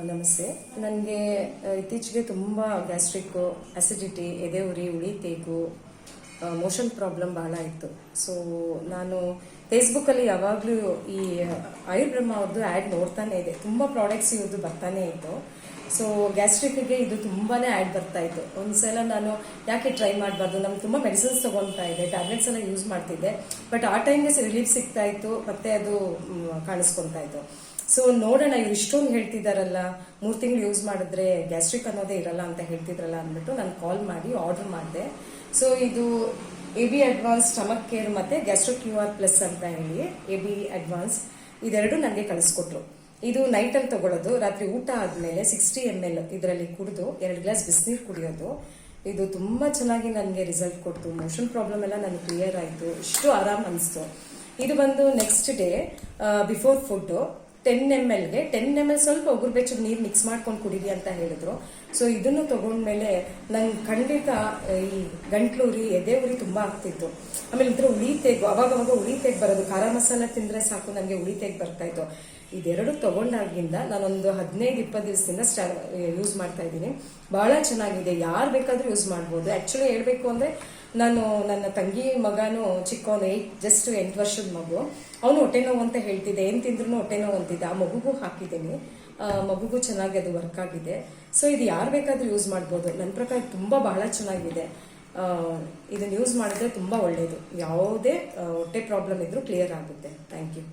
ನಮಸ್ತೆ. ನನಗೆ ಇತ್ತೀಚೆಗೆ ತುಂಬ ಗ್ಯಾಸ್ಟ್ರಿಕ್ಕು, ಅಸಿಡಿಟಿ, ಎದೆ ಉರಿ, ಉಳಿ ತೇಗು, ಮೋಷನ್ ಪ್ರಾಬ್ಲಮ್ ಭಾಳ ಇತ್ತು. ಸೊ ನಾನು ಫೇಸ್ಬುಕ್ಕಲ್ಲಿ ಯಾವಾಗಲೂ ಈ ಆಯುರ್ಬ್ರಹ್ಮ ಅವ್ರದ್ದು ಆ್ಯಡ್ ನೋಡ್ತಾನೆ ಇದೆ. ತುಂಬ ಪ್ರಾಡಕ್ಟ್ಸ್ ಇವ್ರದ್ದು ಬರ್ತಾನೆ ಇತ್ತು. ಸೊ ಗ್ಯಾಸ್ಟ್ರಿಕ್ಗೆ ಇದು ತುಂಬಾ ಆ್ಯಡ್ ಬರ್ತಾ ಇತ್ತು. ಒಂದ್ಸಲ ನಾನು ಯಾಕೆ ಟ್ರೈ ಮಾಡಬಾರ್ದು, ನಮ್ಗೆ ತುಂಬ ಮೆಡಿಸಿನ್ಸ್ ತೊಗೊಳ್ತಾ ಇದೆ, ಟ್ಯಾಬ್ಲೆಟ್ಸ್ ಎಲ್ಲ ಯೂಸ್ ಮಾಡ್ತಿದ್ದೆ. ಬಟ್ ಆ ಟೈಮ್ಗೆ ರಿಲೀಫ್ ಸಿಗ್ತಾ ಇತ್ತು, ಮತ್ತೆ ಅದು ಕಾಣಿಸ್ಕೊತಾ ಇತ್ತು. ಸೊ ನೋಡೋಣ, ಇವ್ರು ಇಷ್ಟೊಂದು ಹೇಳ್ತಿದಾರಲ್ಲ, 3 ತಿಂಗಳು ಯೂಸ್ ಮಾಡಿದ್ರೆ ಗ್ಯಾಸ್ಟ್ರಿಕ್ ಅನ್ನೋದೇ ಇರಲ್ಲ ಅಂತ ಹೇಳ್ತಿದ್ರಲ್ಲ ಅಂದ್ಬಿಟ್ಟು ನಾನು ಕಾಲ್ ಮಾಡಿ ಆರ್ಡರ್ ಮಾಡಿದೆ. ಸೊ ಇದು AB ಅಡ್ವಾನ್ಸ್ ಸ್ಟಮಕ್ ಕೇರ್ ಮತ್ತೆ ಗ್ಯಾಸ್ಟ್ರೋ QR ಪ್ಲಸ್ ಅಂತ ಹೇಳಿ AB ಅಡ್ವಾನ್ಸ್ ಇದೆರಡು ನನಗೆ ಕಳಿಸ್ಕೊಟ್ರು. ಇದು ನೈಟಲ್ಲಿ ತಗೊಳ್ಳೋದು, ರಾತ್ರಿ ಊಟ ಆದಮೇಲೆ 60 ml ಇದರಲ್ಲಿ ಕುಡಿದು 2 ಗ್ಲಾಸ್ ಬಿಸಿನೀರು ಕುಡಿಯೋದು. ಇದು ತುಂಬ ಚೆನ್ನಾಗಿ ನನಗೆ ರಿಸಲ್ಟ್ ಕೊಡ್ತು. ಮೋಷನ್ ಪ್ರಾಬ್ಲಮ್ ಎಲ್ಲ ನನಗೆ ಕ್ಲಿಯರ್ ಆಯಿತು. ಇಷ್ಟು ಆರಾಮ್ ಅನಿಸ್ತು. ಇದು ಬಂದು next day before food 10 mlಗೆ 10 ml ಸ್ವಲ್ಪ ಉಗುರು ಬೆಚ್ಚಗೆ ನೀರು ಮಿಕ್ಸ್ ಮಾಡ್ಕೊಂಡು ಕುಡೀರಿ ಅಂತ ಹೇಳಿದ್ರು. ಸೊ ಇದನ್ನು ತಗೊಂಡ್ಮೇಲೆ ನಂಗೆ ಖಂಡಿತ ಈ ಗಂಟ್ಲು ಉರಿ, ಎದೆ ಉರಿ ತುಂಬ ಆಗ್ತಿತ್ತು. ಆಮೇಲೆ ಇದ್ರ ಉಳಿ ತೇಗು, ಅವಾಗವಾಗ ಉಳಿ ತೇಗ್ ಬರೋದು, ಖಾರ ಮಸಾಲೆ ತಿಂದರೆ ಸಾಕು ನನಗೆ ಉಳಿ ತೇಗ್ ಬರ್ತಾ ಇತ್ತು. ಇದೆರಡು ತಗೊಂಡಾಗಿಂದ ನಾನೊಂದು 15-20 ದಿವಸದಿಂದ ಯೂಸ್ ಮಾಡ್ತಾ ಇದ್ದೀನಿ. ಬಹಳ ಚೆನ್ನಾಗಿದೆ. ಯಾರು ಬೇಕಾದ್ರೂ ಯೂಸ್ ಮಾಡ್ಬೋದು. ಆ್ಯಕ್ಚುಲಿ ಹೇಳಬೇಕು ಅಂದರೆ ನಾನು ನನ್ನ ತಂಗಿ ಮಗನೂ ಚಿಕ್ಕವನು, ಜಸ್ಟ್ 8 ವರ್ಷದ ಮಗು, ಅವನು ಹೊಟ್ಟೆ ನೋವು ಅಂತ ಹೇಳ್ತಿದ್ದೆ. ಏನು ತಿಂದ್ರು ಹೊಟ್ಟೆ ನೋವು ಅಂತಿದ್ದೆ. ಆ ಮಗುಗೂ ಹಾಕಿದ್ದೀನಿ. ಮಗುಗೂ ಚೆನ್ನಾಗಿ ಅದು ವರ್ಕ್ ಆಗಿದೆ. ಸೊ ಇದು ಯಾರು ಬೇಕಾದ್ರೂ ಯೂಸ್ ಮಾಡ್ಬೋದು. ನನ್ನ ಪ್ರಕಾರ ತುಂಬ ಬಹಳ ಚೆನ್ನಾಗಿದೆ. ಇದನ್ನು ಯೂಸ್ ಮಾಡಿದ್ರೆ ತುಂಬ ಒಳ್ಳೆಯದು. ಯಾವುದೇ ಹೊಟ್ಟೆ ಪ್ರಾಬ್ಲಮ್ ಇದ್ರೂ ಕ್ಲಿಯರ್ ಆಗುತ್ತೆ. Thank you.